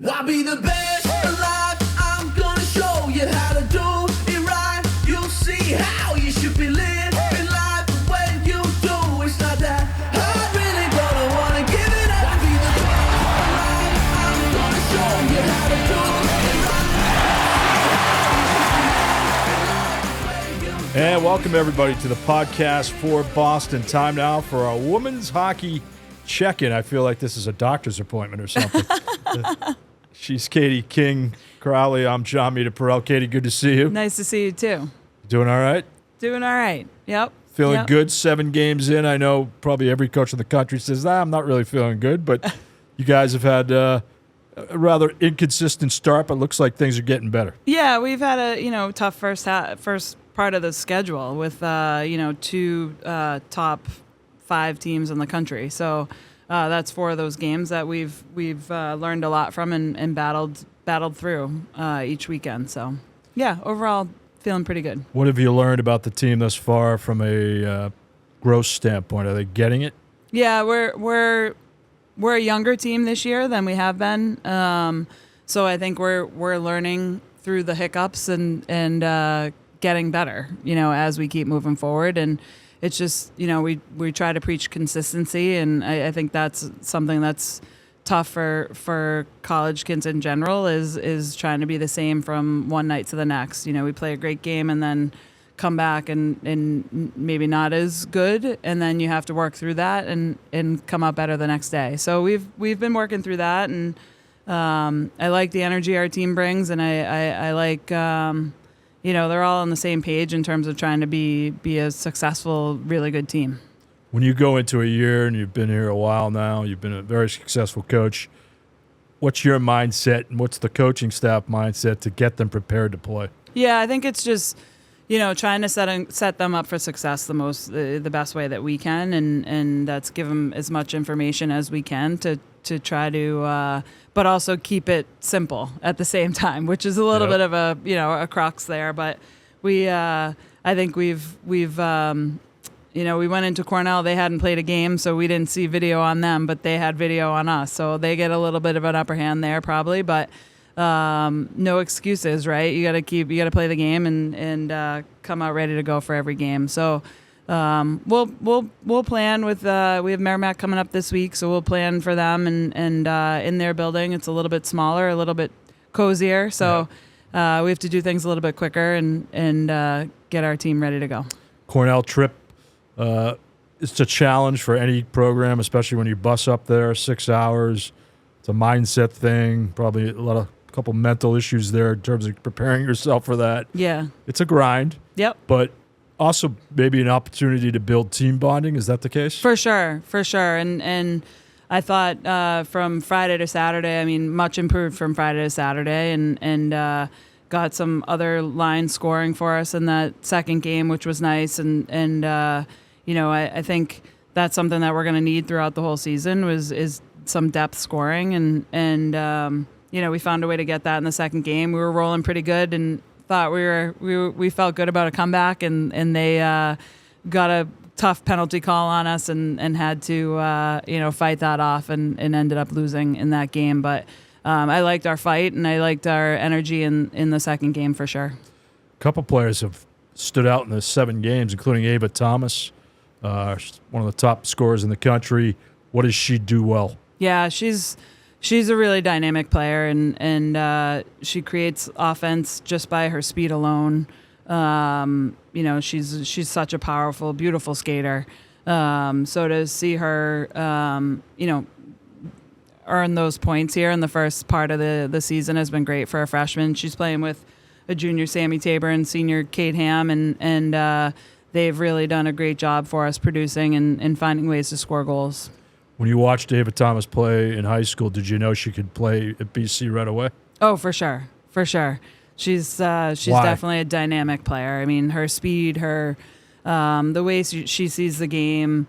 I'll be the best alive. I'm gonna show you how to do it right. You'll see how you should be living life. But when you do, it's not that hard, really, but I wanna give it up. I'll be the best alive. I'm gonna show you how to do it right. And welcome everybody to the podcast for Boston. Time now for our women's hockey check-in. I feel like this is a doctor's appointment or something. She's Katie King-Crowley. I'm Jon Meterparel. Katie, good to see you. Nice to see you too. Doing all right? Doing all right. Yep. Feeling good 7 games in. I know probably every coach in the country says, I'm not really feeling good, but you guys have had a rather inconsistent start, but looks like things are getting better. Yeah, we've had a tough first part of the schedule with 2 top 5 teams in the country. So that's 4 of those games that we've learned a lot from and battled through each weekend. So yeah, overall feeling pretty good. What have you learned about the team thus far from a growth standpoint? Are they getting it? Yeah, we're a younger team this year than we have been. So I think we're learning through the hiccups and getting better, as we keep moving forward. And it's just, we try to preach consistency, and I think that's something that's tough for college kids in general is trying to be the same from one night to the next. We play a great game and then come back and maybe not as good, and then you have to work through that and come out better the next day. So we've been working through that, and I like the energy our team brings, and I like they're all on the same page in terms of trying to be a successful, really good team. When you go into a year, and you've been here a while now, you've been a very successful coach, what's your mindset and what's the coaching staff mindset to get them prepared to play? Yeah, I think it's just, trying to set them up for success the best way that we can, and that's give them as much information as we can to try to, but also keep it simple at the same time, which is a little bit of a crux there. But I think we went into Cornell. They hadn't played a game, so we didn't see video on them, but they had video on us. So they get a little bit of an upper hand there probably, but no excuses, right? You got to play the game and come out ready to go for every game. So we'll plan with we have Merrimack coming up this week, so we'll plan for them and in their building. It's a little bit smaller, a little bit cozier, so we have to do things a little bit quicker and get our team ready to go. Cornell trip, it's a challenge for any program, especially when you bus up there 6 hours. It's a mindset thing, probably a couple mental issues there in terms of preparing yourself for that. Yeah. It's a grind. Yep. But also maybe an opportunity to build team bonding. Is that the case? For sure. And I thought from Friday to Saturday, much improved from Friday to Saturday, and got some other line scoring for us in that second game, which was nice. And I think that's something that we're going to need throughout the whole season is some depth scoring. And we found a way to get that in the second game. We were rolling pretty good and thought we felt good about a comeback, and they got a tough penalty call on us and had to fight that off and ended up losing in that game. But I liked our fight, and I liked our energy in the second game for sure. A couple players have stood out in the 7 games, including Ava Thomas, one of the top scorers in the country. What does she do well? Yeah, she's a really dynamic player, and she creates offense just by her speed alone. She's such a powerful, beautiful skater. So to see her, earn those points here in the first part of the season has been great for a freshman. She's playing with a junior Sammy Tabor and senior Kate Ham, and they've really done a great job for us producing and finding ways to score goals. When you watched Ava Thomas play in high school, did you know she could play at BC right away? Oh, for sure. She's definitely a dynamic player. Her speed, her the way she sees the game,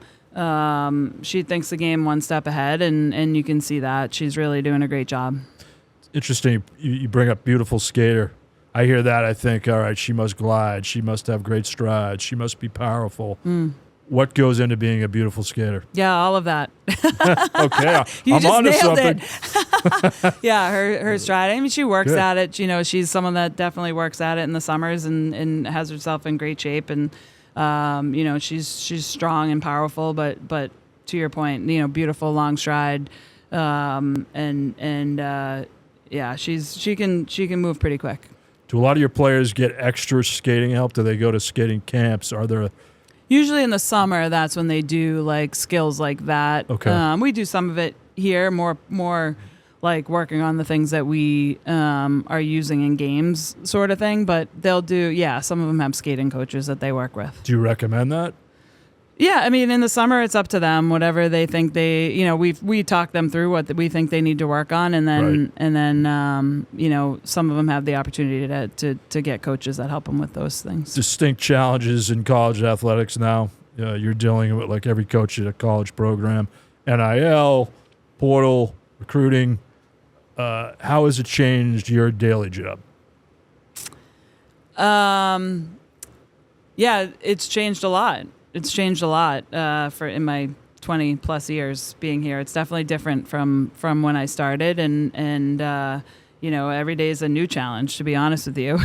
she thinks the game one step ahead, and you can see that. She's really doing a great job. It's interesting. You bring up beautiful skater. I hear that. I think, all right, she must glide. She must have great strides. She must be powerful. What goes into being a beautiful skater? Yeah, all of that. Okay, I'm onto nailed something. Yeah, her stride. I mean, she works Good. at it. You know, she's someone that definitely works at it in the summers and has herself in great shape. And you know, she's strong and powerful. But to your point, you know, beautiful long stride. Yeah, she can move pretty quick. Do a lot of your players get extra skating help? Do they go to skating camps? Are there? Usually in the summer, that's when they do like skills like that. Okay. We do some of it here, more like working on the things that we are using in games, sort of thing. But they'll do, yeah. Some of them have skating coaches that they work with. Do you recommend that? Yeah, I mean, in the summer, it's up to them. Whatever they think you know, we talk them through what we think they need to work on, and then you know, some of them have the opportunity to get coaches that help them with those things. Distinct challenges in college athletics now. You're dealing with, like every coach at a college program, NIL, portal, recruiting. How has it changed your daily job? Yeah, it's changed a lot. It's changed a lot for in my 20 plus years being here. It's definitely different from when I started, and you know, every day is a new challenge, to be honest with you.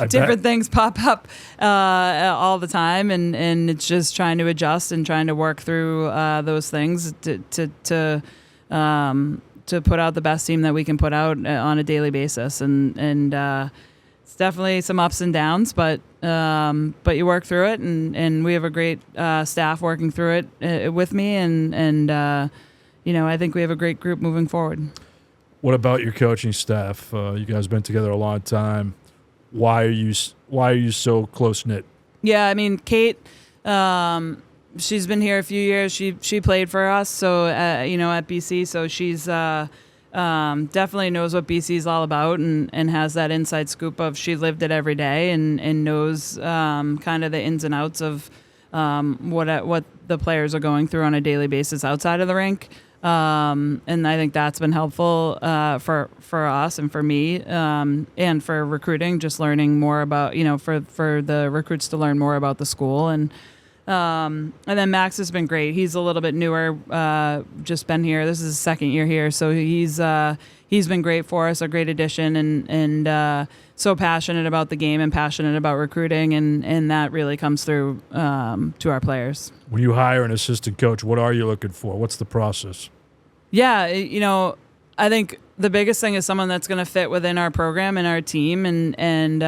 Different things pop up all the time, and it's just trying to adjust and trying to work through those things to put out the best team that we can put out on a daily basis, and it's definitely some ups and downs, but you work through it, and we have a great staff working through it with me, and you know, I think we have a great group moving forward. What about your coaching staff? You guys have been together a long time. Why are you so close knit? Yeah, I mean, Kate, she's been here a few years. She played for us, so you know, at BC, so she's definitely knows what BC is all about, and has that inside scoop of she lived it every day, and knows kind of the ins and outs of what the players are going through on a daily basis outside of the rink. And I think that's been helpful for us and for me, and for recruiting, just learning more about, you know, for the recruits to learn more about the school. And then Max has been great. He's a little bit newer, just been here. This is his second year here, so he's been great for us, a great addition, and so passionate about the game and passionate about recruiting, and that really comes through to our players. When you hire an assistant coach, what are you looking for? What's the process? Yeah, you know, I think the biggest thing is someone that's going to fit within our program and our team, and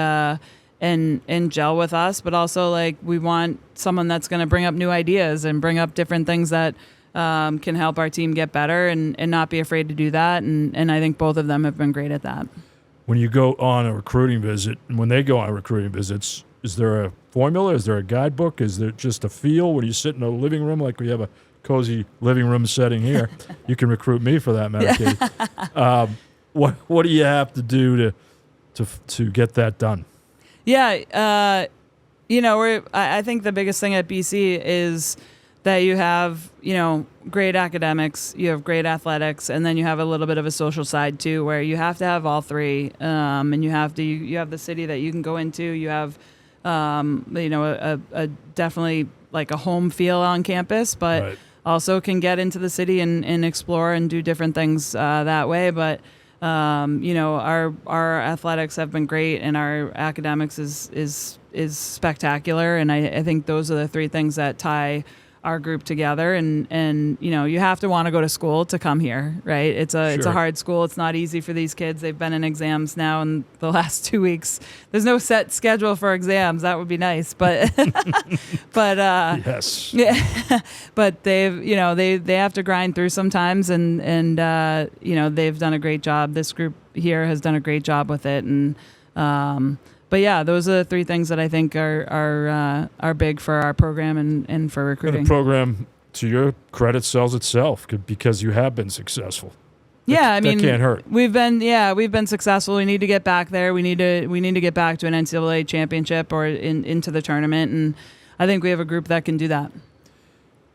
gel with us, but also, like, we want someone that's going to bring up new ideas and bring up different things that can help our team get better, and not be afraid to do that. And I think both of them have been great at that. When you go on a recruiting visit, and when they go on recruiting visits, is there a formula? Is there a guidebook? Is there just a feel? When you sit in a living room, like we have a cozy living room setting here, you can recruit me for that matter, Katie. What do you have to do to get that done? Yeah, you know, I think the biggest thing at BC is that you have, you know, great academics, you have great athletics, and then you have a little bit of a social side too, where you have to have all three. And you have the city that you can go into. You have, you know, a definitely like a home feel on campus, but Right. also can get into the city and explore and do different things that way. But you know, our athletics have been great, and our academics is spectacular, and I think those are the three things that tie our group together. And you know, you have to want to go to school to come here, right? It's a hard school. It's not easy for these kids. They've been in exams now in the last 2 weeks. There's no set schedule for exams. That would be nice, but Yes. yeah, but they've, you know, they have to grind through sometimes, and you know, they've done a great job. This group here has done a great job with it, and but yeah, those are the three things that I think are big for our program and for recruiting. And the program, to your credit, sells itself because you have been successful. Yeah, I mean, that can't hurt. We've been successful. We need to get back there. We need to get back to an NCAA championship or into the tournament, and I think we have a group that can do that.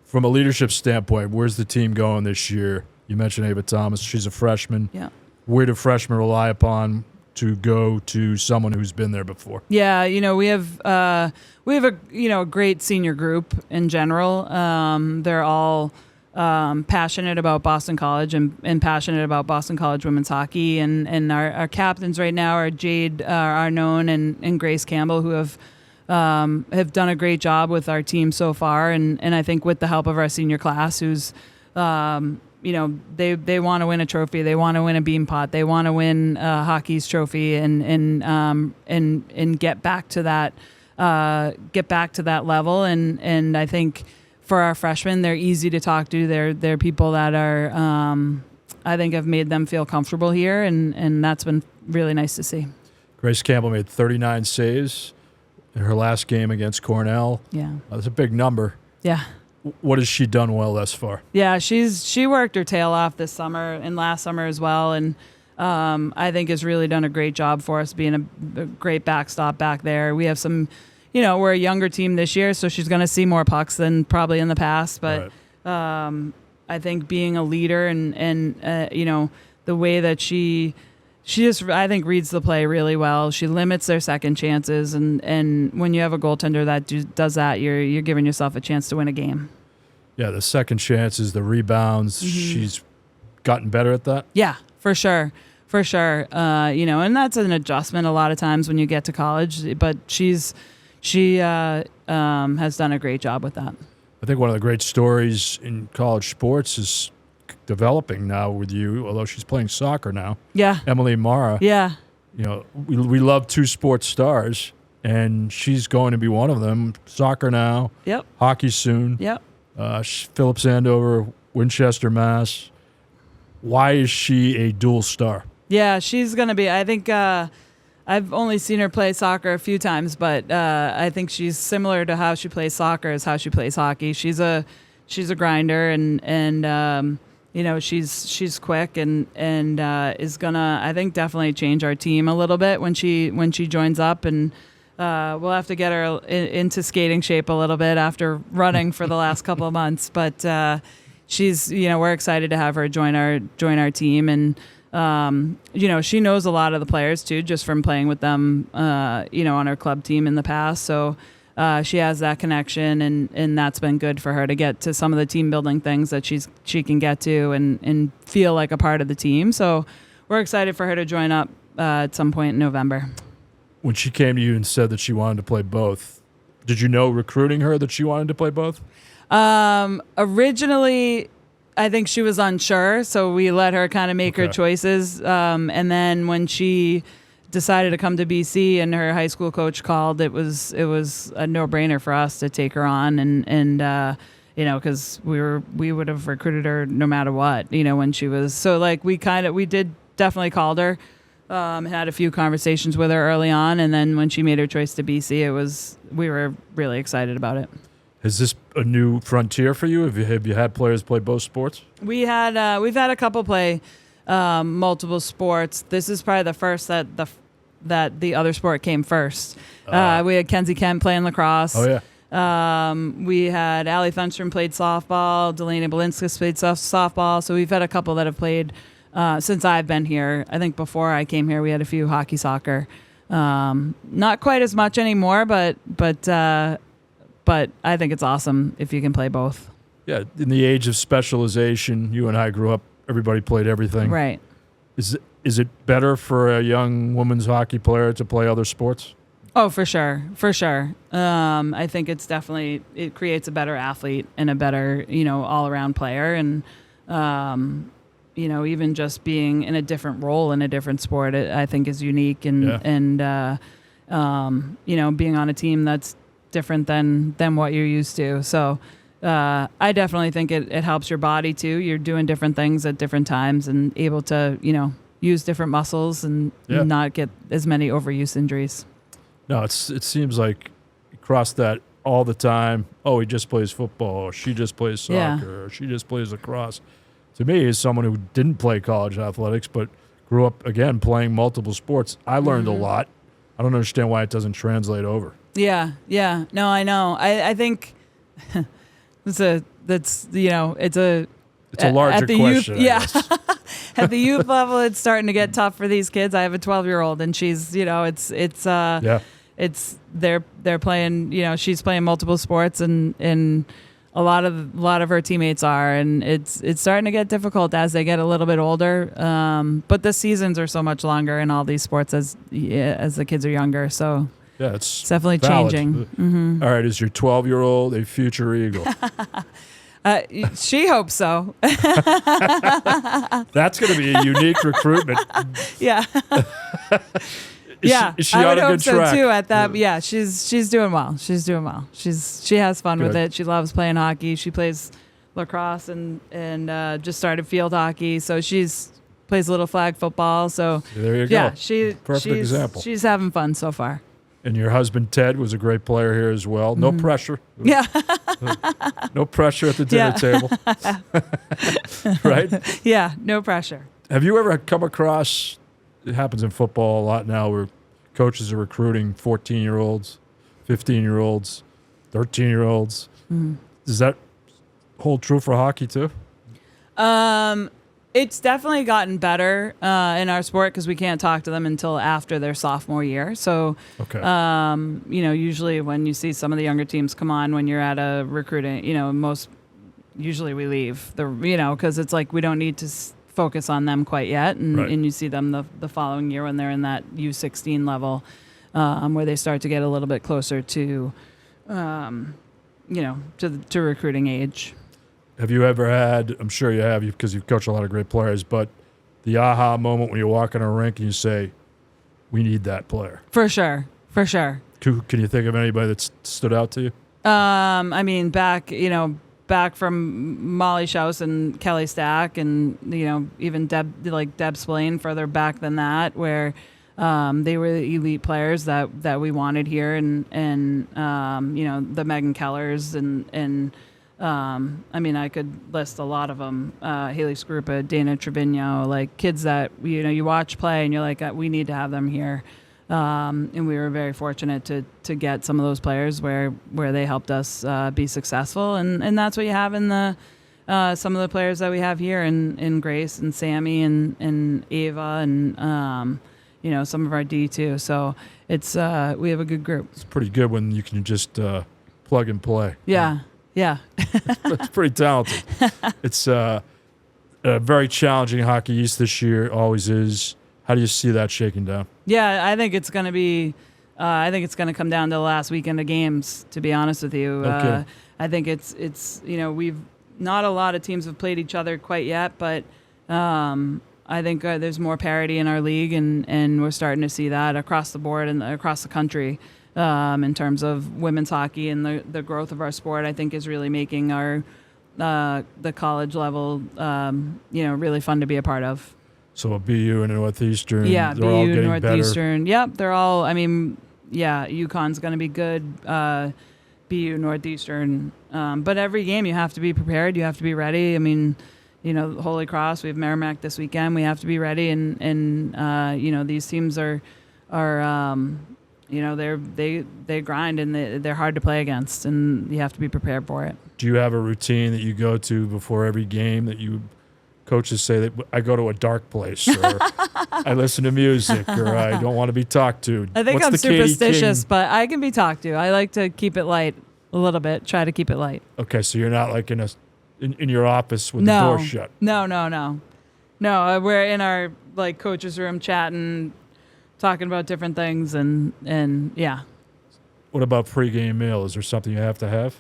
From a leadership standpoint, where's the team going this year? You mentioned Ava Thomas. She's a freshman. Yeah. Where do freshmen rely upon to go to someone who's been there before? Yeah, you know, we have a, you know, a great senior group in general. They're all passionate about Boston College and passionate about Boston College women's hockey. And our captains right now are Jade Arnone and Grace Campbell, who have done a great job with our team so far. And I think with the help of our senior class, who's, they want to win a trophy. They want to win a bean pot. They want to win hockey's trophy and get back to that level. And I think for our freshmen, they're easy to talk to. They're people that are, I think, have made them feel comfortable here. And that's been really nice to see. Grace Campbell made 39 saves in her last game against Cornell. Yeah. That's a big number. Yeah. What has she done well thus far? Yeah, she worked her tail off this summer and last summer as well, and I think has really done a great job for us, being a great backstop back there. We have some, we're a younger team this year, so she's going to see more pucks than probably in the past. But Right. I think being a leader and the way that she just, I think, reads the play really well. She limits their second chances, and when you have a goaltender that does that, you're giving yourself a chance to win a game. Yeah, the second chances, the rebounds, she's gotten better at that. Yeah, for sure. And that's an adjustment a lot of times when you get to college, but she has done a great job with that. I think one of the great stories in college sports is developing now with you, although she's playing soccer now. Yeah. Emily Mara. Yeah. We love two sports stars, and she's going to be one of them. Soccer now. Yep. Hockey soon. Yep. Phillips Andover, Winchester, Mass. Why is she a dual star? Yeah, she's going to be. I think I've only seen her play soccer a few times, but I think she's similar to how she plays soccer as how she plays hockey. She's a grinder, and she's quick and is gonna, I think, definitely change our team a little bit when she joins up, and we'll have to get her into skating shape a little bit after running for the last couple of months. But she's, we're excited to have her join our team, and she knows a lot of the players too, just from playing with them, on her club team in the past. So she has that connection, and that's been good for her to get to some of the team building things that she can get to and feel like a part of the team. So we're excited for her to join up at some point in November. When she came to you and said that she wanted to play both, did you know recruiting her that she wanted to play both? Originally, I think she was unsure, so we let her kind of make her choices. And then when she decided to come to BC and her high school coach called, it was a no-brainer for us to take her on, and because we would have recruited her no matter what, when she was. So like we did definitely called her, had a few conversations with her early on, and then when she made her choice to BC, we were really excited about it. Is this a new frontier for you? Have you had players play both sports? We've had a couple play multiple sports. This is probably the first that the other sport came first. We had Kenzie Kent playing lacrosse. Oh yeah. We had Allie Thunstrom played softball. Delaney Belinskas played softball. So we've had a couple that have played since I've been here. I think before I came here, we had a few hockey, soccer. Not quite as much anymore, but I think it's awesome if you can play both. Yeah, in the age of specialization, you and I grew up, everybody played everything. Right. Is it better for a young women's hockey player to play other sports? Oh, for sure. I think it creates a better athlete and a better, all-around player. And, even just being in a different role in a different sport, I think is unique. And being on a team that's different than what you're used to. So I definitely think it helps your body too. You're doing different things at different times and able to, use different muscles and not get as many overuse injuries. No, it seems like you cross that all the time. Oh, he just plays football, or she just plays soccer, or she just plays lacrosse. To me, as someone who didn't play college athletics but grew up, again, playing multiple sports, I learned a lot. I don't understand why it doesn't translate over. Yeah. No, I know. I think it's a larger question. Youth, yeah. At the youth level, it's starting to get tough for these kids. I have a 12-year-old, and she's, they're playing, she's playing multiple sports, and a lot of her teammates are, and it's starting to get difficult as they get a little bit older. But the seasons are so much longer in all these sports as the kids are younger. So Yeah, it's definitely valid. changing. All right, is your 12-year-old a future Eagle? She hopes so. That's going to be a unique recruitment. Yeah. Is she I on would a hope good so track? too. At that, yeah, she's doing well. She's doing well. She has fun with Good. it. She loves playing hockey. She plays lacrosse and just started field hockey. So plays a little flag football. So There you go. yeah, Perfect example. She's having fun so far. And your husband, Ted, was a great player here as well. No pressure. Yeah, No pressure at the dinner table. Right? yeah, no pressure. Have you ever come across, it happens in football a lot now, where coaches are recruiting 14-year-olds, 15-year-olds, 13-year-olds. Does that hold true for hockey too? It's definitely gotten better in our sport because we can't talk to them until after their sophomore year. So, Okay. usually when you see some of the younger teams come on when you're at a recruiting, usually we leave because it's like we don't need to focus on them quite yet, and, Right. and you see them the following year when they're in that U16 level, where they start to get a little bit closer to, to recruiting age. Have you ever had, I'm sure you have because you've coached a lot of great players, but the aha moment when you walk in a rink and you say, we need that player? For sure. Can you think of anybody that stood out to you? Back from Molly Schaus and Kelly Stack, and even Deb Splain further back than that, where they were the elite players that we wanted here, and the Megan Kellers and I could list a lot of them. Haley Skrupa, Dana Trevino, like kids that you watch play and you're like, we need to have them here. And we were very fortunate to get some of those players where they helped us be successful, and that's what you have in the some of the players that we have here in Grace and Sammy and Ava and some of our D too. So it's we have a good group. It's pretty good when you can just plug and play. Yeah. It's pretty talented. It's a very challenging Hockey East this year. Always is. How do you see that shaking down? Yeah, I think it's going to be. I think it's going to come down to the last weekend of games. To be honest with you, Okay. I think it's we've not a lot of teams have played each other quite yet, but I think there's more parity in our league, and we're starting to see that across the board and across the country. In terms of women's hockey and the growth of our sport, I think is really making our the college level really fun to be a part of. So BU and Northeastern, Yeah, they're all BU, getting Northeastern. Yep, they're all. UConn's going to be good. BU, Northeastern. But every game you have to be prepared. You have to be ready. Holy Cross. We have Merrimack this weekend. We have to be ready, and these teams are they grind, and they're hard to play against, and you have to be prepared for it. Do you have a routine that you go to before every game that you coaches say that I go to a dark place, or I listen to music, or I don't want to be talked to? I think What's I'm the Katie superstitious, King? but I can be talked to. I like to keep it light a little bit, try to keep it light. Okay, so you're not like in your office with the door shut. No. We're in our coach's room chatting, talking about different things, and yeah. What about pregame meal? Is there something you have to have?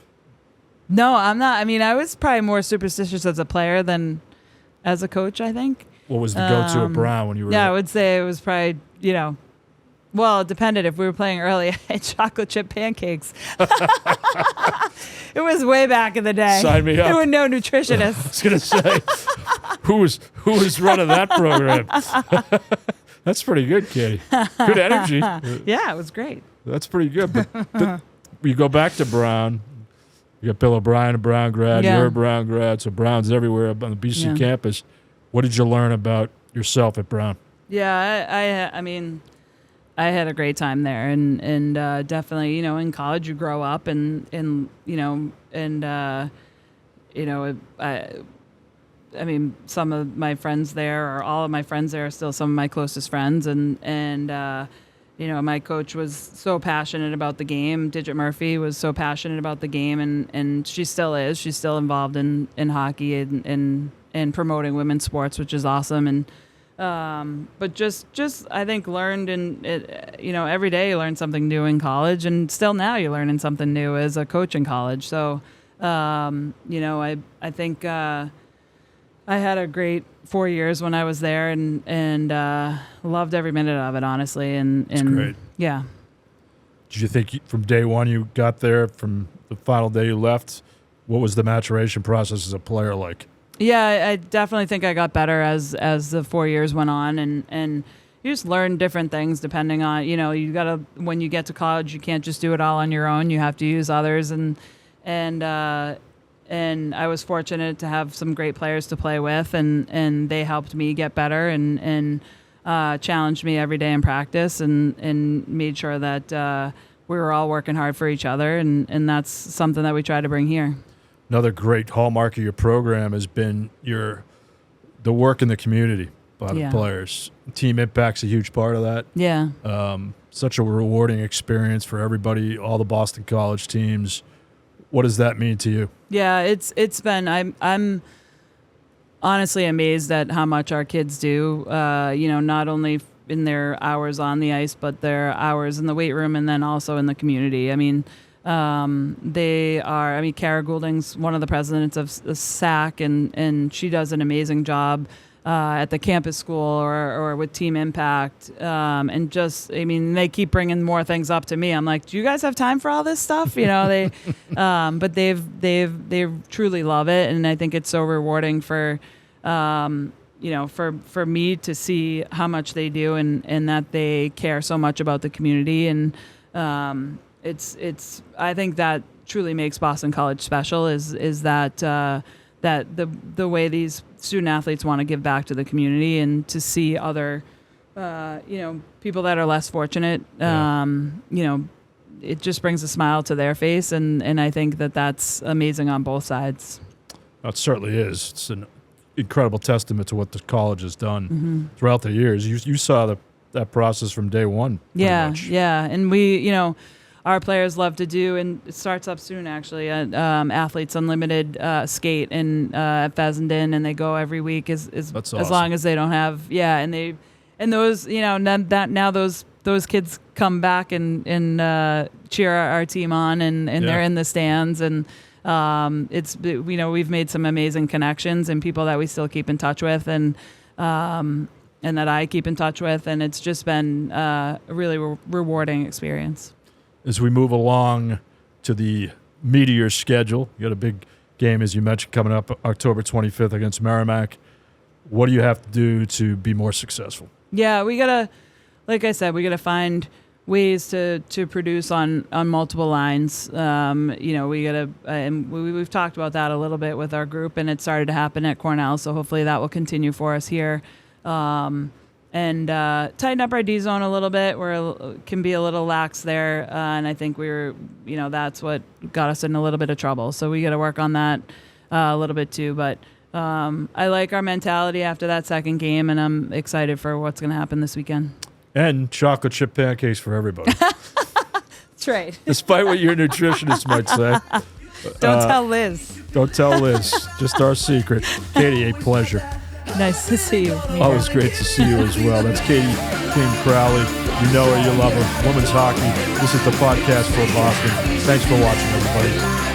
No, I'm not. I was probably more superstitious as a player than as a coach, I think. What was the go-to at Brown when you were Yeah, I would say it was probably, well, it depended. If we were playing early, I had chocolate chip pancakes. It was way back in the day. Sign me up. There were no I nutritionists. was going to say, who was running that program? That's pretty good, Katie. Good energy. Yeah, it was great. That's pretty good. But you go back to Brown. You got Bill O'Brien, a Brown grad. Yeah. You're a Brown grad. So Brown's everywhere on the BC campus. What did you learn about yourself at Brown? Yeah, I had a great time there, and definitely, in college you grow up, and some of my friends there, or all of my friends there, are still some of my closest friends, and my coach was so passionate about the game. Digit Murphy was so passionate about the game, and she still is. She's still involved in hockey and promoting women's sports, which is awesome. And but just I think learned every day you learn something new in college, and still now you're learning something new as a coach in college. So I think I had a great 4 years when I was there, and loved every minute of it, honestly. And great. Yeah. Did you think from day one you got there, from the final day you left, what was the maturation process as a player like? Yeah, I definitely think I got better as the 4 years went on, and you just learn different things depending on, you gotta, when you get to college, you can't just do it all on your own. You have to use others, and I was fortunate to have some great players to play with, and they helped me get better and challenged me every day in practice, and made sure that we were all working hard for each other, and that's something that we try to bring here. Another great hallmark of your program has been the work in the community by the players. Team impact's a huge part of that. Yeah. Such a rewarding experience for everybody, all the Boston College teams. What does that mean to you? Yeah, it's been. I'm honestly amazed at how much our kids do. Not only in their hours on the ice, but their hours in the weight room, and then also in the community. I mean, they are. I mean, Kara Goulding's one of the presidents of SAC, and she does an amazing job at the campus school or with Team Impact, and just, I mean, they keep bringing more things up to me. I'm like, do you guys have time for all this stuff? They, but they truly love it, and I think it's so rewarding for me to see how much they do, and that they care so much about the community, and it's I think that truly makes Boston College special is that the way these student athletes want to give back to the community, and to see other people that are less fortunate, it just brings a smile to their face, and I think that's amazing on both sides. It certainly is. It's an incredible testament to what the college has done throughout the years. You saw that process from day one. Much. Yeah, and we, our players love to do, and it starts up soon actually, Athletes Unlimited skate at Fessenden, and they go every week as awesome. As long as they don't have and those now those kids come back and cheer our team on, and they're in the stands, and it's we've made some amazing connections and people that we still keep in touch with, and that I keep in touch with, and it's just been a really rewarding experience. As we move along to the meteor schedule, you got a big game, as you mentioned, coming up October 25th against Merrimack. What do you have to do to be more successful? Yeah, we gotta, like I said, we gotta find ways to produce on multiple lines. We gotta, and we've talked about that a little bit with our group, and it started to happen at Cornell, so hopefully that will continue for us here. And tighten up our D zone a little bit. Can be a little lax there, and I think that's what got us in a little bit of trouble. So we got to work on that a little bit too. But I like our mentality after that second game, and I'm excited for what's going to happen this weekend. And chocolate chip pancakes for everybody. That's right. Despite what your nutritionist might say. Don't tell Liz. Don't tell Liz. Just our secret. Katie, a pleasure. Nice to see you. Always great to see you as well. That's Katie King-Crowley. You know her, you love her. Women's hockey. This is the podcast for Boston. Thanks for watching, everybody.